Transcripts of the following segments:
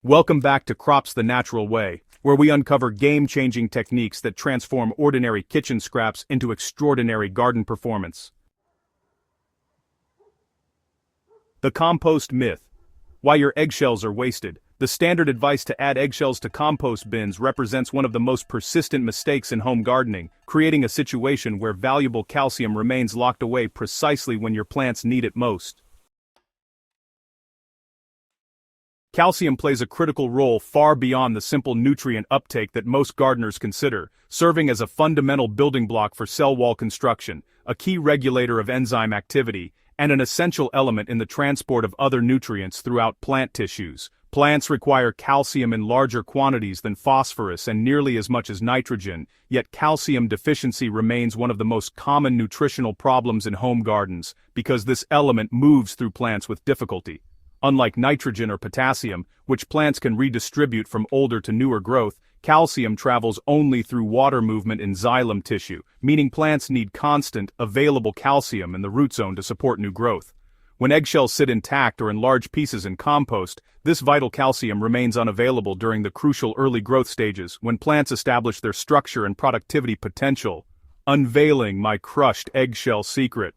Welcome back to Crops the Natural Way, where we uncover game-changing techniques that transform ordinary kitchen scraps into extraordinary garden performance. The compost myth. Why your eggshells are wasted. The standard advice to add eggshells to compost bins represents one of the most persistent mistakes in home gardening, creating a situation where valuable calcium remains locked away precisely when your plants need it most. Calcium plays a critical role far beyond the simple nutrient uptake that most gardeners consider, serving as a fundamental building block for cell wall construction, a key regulator of enzyme activity, and an essential element in the transport of other nutrients throughout plant tissues. Plants require calcium in larger quantities than phosphorus and nearly as much as nitrogen, yet calcium deficiency remains one of the most common nutritional problems in home gardens, because this element moves through plants with difficulty. Unlike nitrogen or potassium, which plants can redistribute from older to newer growth, calcium travels only through water movement in xylem tissue, meaning plants need constant, available calcium in the root zone to support new growth. When eggshells sit intact or in large pieces in compost, this vital calcium remains unavailable during the crucial early growth stages when plants establish their structure and productivity potential. Unveiling my crushed eggshell secret.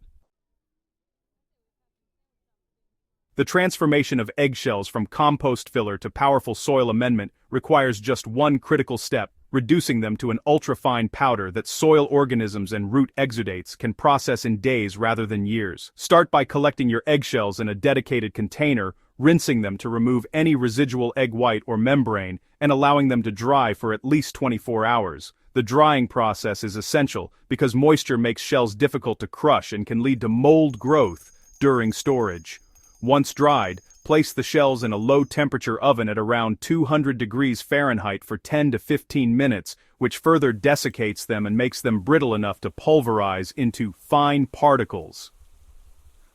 The transformation of eggshells from compost filler to powerful soil amendment requires just one critical step, reducing them to an ultra-fine powder that soil organisms and root exudates can process in days rather than years. Start by collecting your eggshells in a dedicated container, rinsing them to remove any residual egg white or membrane, and allowing them to dry for at least 24 hours. The drying process is essential because moisture makes shells difficult to crush and can lead to mold growth during storage. Once dried, place the shells in a low-temperature oven at around 200 degrees Fahrenheit for 10 to 15 minutes, which further desiccates them and makes them brittle enough to pulverize into fine particles.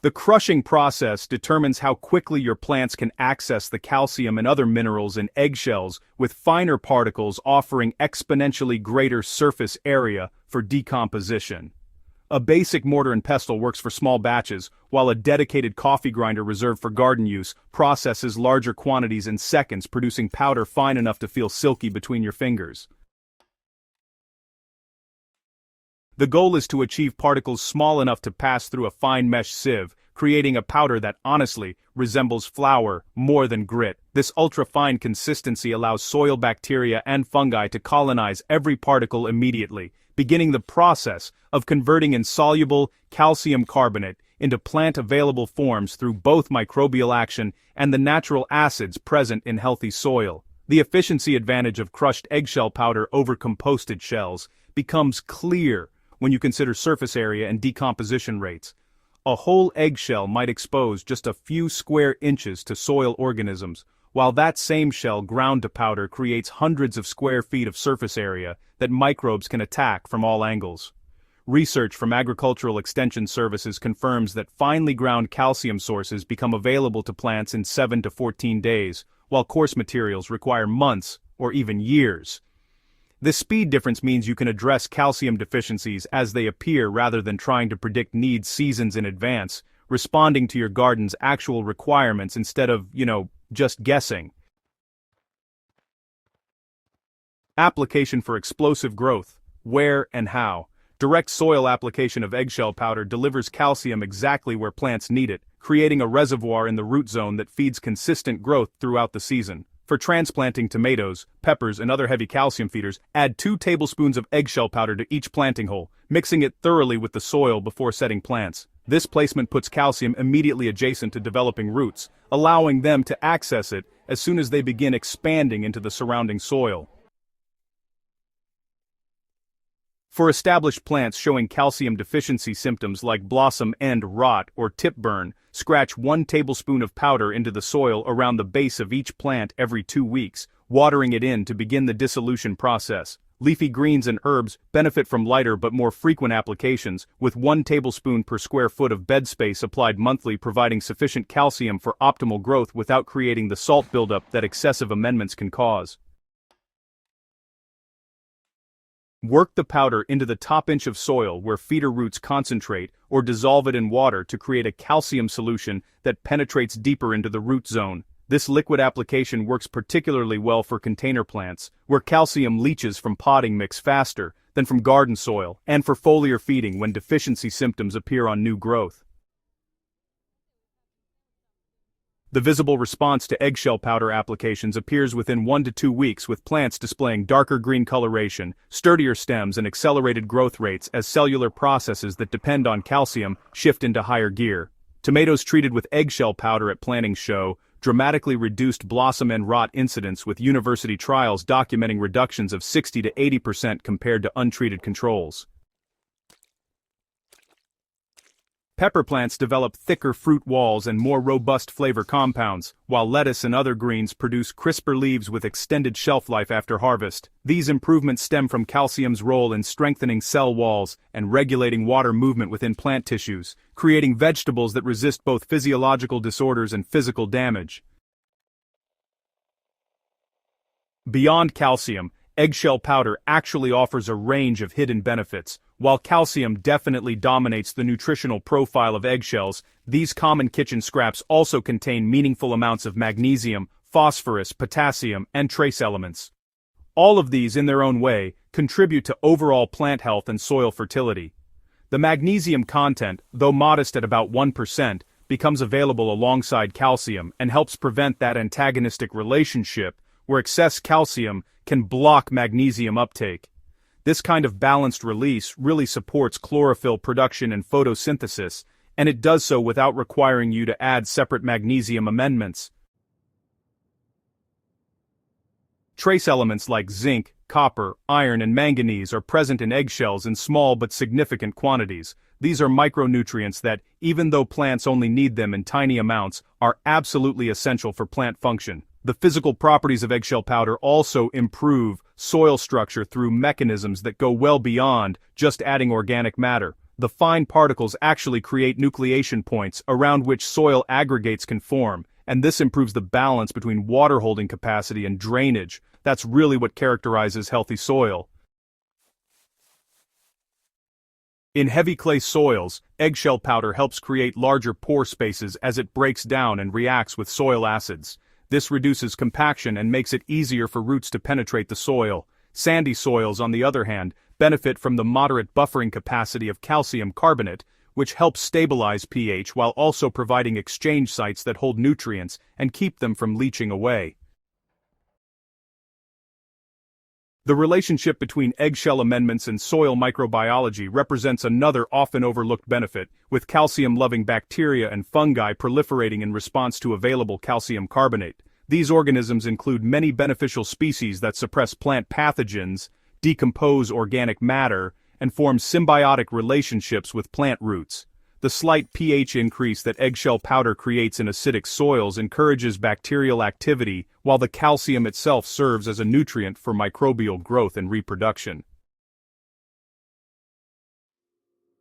The crushing process determines how quickly your plants can access the calcium and other minerals in eggshells, with finer particles offering exponentially greater surface area for decomposition. A basic mortar and pestle works for small batches, while a dedicated coffee grinder reserved for garden use processes larger quantities in seconds, producing powder fine enough to feel silky between your fingers. The goal is to achieve particles small enough to pass through a fine mesh sieve, creating a powder that honestly resembles flour more than grit. This ultra-fine consistency allows soil bacteria and fungi to colonize every particle immediately, beginning the process of converting insoluble calcium carbonate into plant-available forms through both microbial action and the natural acids present in healthy soil. The efficiency advantage of crushed eggshell powder over composted shells becomes clear when you consider surface area and decomposition rates. A whole eggshell might expose just a few square inches to soil organisms, while that same shell ground to powder creates hundreds of square feet of surface area that microbes can attack from all angles. Research from Agricultural Extension Services confirms that finely ground calcium sources become available to plants in 7 to 14 days, while coarse materials require months or even years. This speed difference means you can address calcium deficiencies as they appear rather than trying to predict needs seasons in advance, responding to your garden's actual requirements instead of, just guessing. Application for explosive growth. Where and how? Direct soil application of eggshell powder delivers calcium exactly where plants need it, creating a reservoir in the root zone that feeds consistent growth throughout the season. For transplanting tomatoes, peppers, and other heavy calcium feeders, add 2 tablespoons of eggshell powder to each planting hole, mixing it thoroughly with the soil before setting plants. This placement puts calcium immediately adjacent to developing roots, allowing them to access it as soon as they begin expanding into the surrounding soil. For established plants showing calcium deficiency symptoms like blossom end rot or tip burn, scratch 1 tablespoon of powder into the soil around the base of each plant every 2 weeks, watering it in to begin the dissolution process. Leafy greens and herbs benefit from lighter but more frequent applications, with 1 tablespoon per square foot of bed space applied monthly, providing sufficient calcium for optimal growth without creating the salt buildup that excessive amendments can cause. Work the powder into the top inch of soil where feeder roots concentrate, or dissolve it in water to create a calcium solution that penetrates deeper into the root zone. This liquid application works particularly well for container plants, where calcium leaches from potting mix faster than from garden soil, and for foliar feeding when deficiency symptoms appear on new growth. The visible response to eggshell powder applications appears within 1 to 2 weeks, with plants displaying darker green coloration, sturdier stems, and accelerated growth rates as cellular processes that depend on calcium shift into higher gear. Tomatoes treated with eggshell powder at planting show dramatically reduced blossom and rot incidence, with university trials documenting reductions of 60 to 80% compared to untreated controls. Pepper plants develop thicker fruit walls and more robust flavor compounds, while lettuce and other greens produce crisper leaves with extended shelf life after harvest. These improvements stem from calcium's role in strengthening cell walls and regulating water movement within plant tissues, creating vegetables that resist both physiological disorders and physical damage. Beyond calcium, eggshell powder actually offers a range of hidden benefits. While calcium definitely dominates the nutritional profile of eggshells, these common kitchen scraps also contain meaningful amounts of magnesium, phosphorus, potassium, and trace elements. All of these, in their own way, contribute to overall plant health and soil fertility. The magnesium content, though modest at about 1%, becomes available alongside calcium and helps prevent that antagonistic relationship where excess calcium can block magnesium uptake. This kind of balanced release really supports chlorophyll production and photosynthesis, and it does so without requiring you to add separate magnesium amendments. Trace elements like zinc, copper, iron, and manganese are present in eggshells in small but significant quantities. These are micronutrients that, even though plants only need them in tiny amounts, are absolutely essential for plant function. The physical properties of eggshell powder also improve soil structure through mechanisms that go well beyond just adding organic matter. The fine particles actually create nucleation points around which soil aggregates can form, and this improves the balance between water holding capacity and drainage. That's really what characterizes healthy soil. In heavy clay soils, eggshell powder helps create larger pore spaces as it breaks down and reacts with soil acids. This reduces compaction and makes it easier for roots to penetrate the soil. Sandy soils, on the other hand, benefit from the moderate buffering capacity of calcium carbonate, which helps stabilize pH while also providing exchange sites that hold nutrients and keep them from leaching away. The relationship between eggshell amendments and soil microbiology represents another often overlooked benefit, with calcium-loving bacteria and fungi proliferating in response to available calcium carbonate. These organisms include many beneficial species that suppress plant pathogens, decompose organic matter, and form symbiotic relationships with plant roots. The slight pH increase that eggshell powder creates in acidic soils encourages bacterial activity, while the calcium itself serves as a nutrient for microbial growth and reproduction.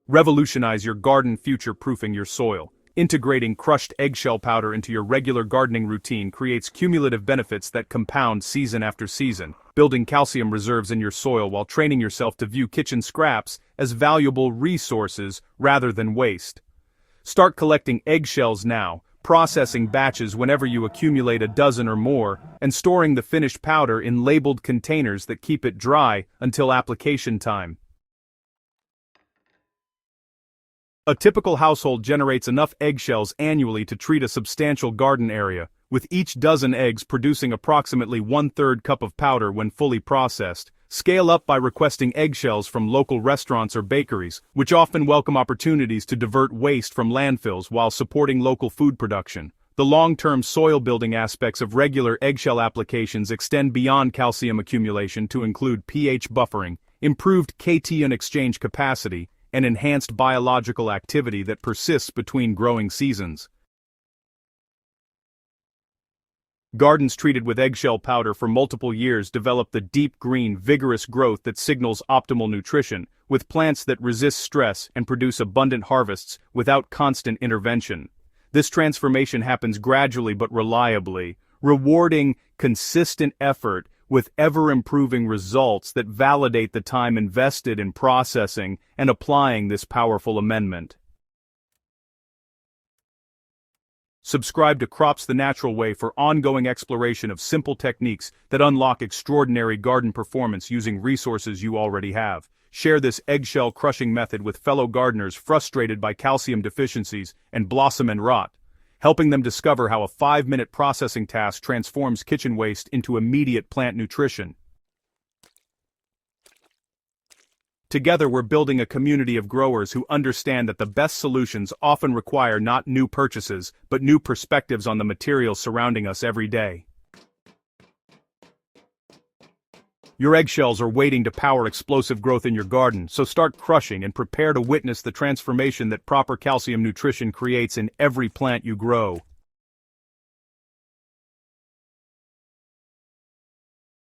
Revolutionize your garden, future-proofing your soil. Integrating crushed eggshell powder into your regular gardening routine creates cumulative benefits that compound season after season, building calcium reserves in your soil while training yourself to view kitchen scraps as valuable resources rather than waste. Start collecting eggshells now, processing batches whenever you accumulate a dozen or more, and storing the finished powder in labeled containers that keep it dry until application time. A typical household generates enough eggshells annually to treat a substantial garden area, with each dozen eggs producing approximately 1/3 cup of powder when fully processed. Scale up by requesting eggshells from local restaurants or bakeries, which often welcome opportunities to divert waste from landfills while supporting local food production. The long-term soil-building aspects of regular eggshell applications extend beyond calcium accumulation to include pH buffering, improved cation exchange capacity, and enhanced biological activity that persists between growing seasons. Gardens treated with eggshell powder for multiple years develop the deep green, vigorous growth that signals optimal nutrition, with plants that resist stress and produce abundant harvests without constant intervention. This transformation happens gradually but reliably, rewarding consistent effort with ever-improving results that validate the time invested in processing and applying this powerful amendment. Subscribe to Crops the Natural Way for ongoing exploration of simple techniques that unlock extraordinary garden performance using resources you already have. Share this eggshell crushing method with fellow gardeners frustrated by calcium deficiencies and blossom and rot, helping them discover how a 5-minute processing task transforms kitchen waste into immediate plant nutrition. Together we're building a community of growers who understand that the best solutions often require not new purchases, but new perspectives on the materials surrounding us every day. Your eggshells are waiting to power explosive growth in your garden, so start crushing and prepare to witness the transformation that proper calcium nutrition creates in every plant you grow.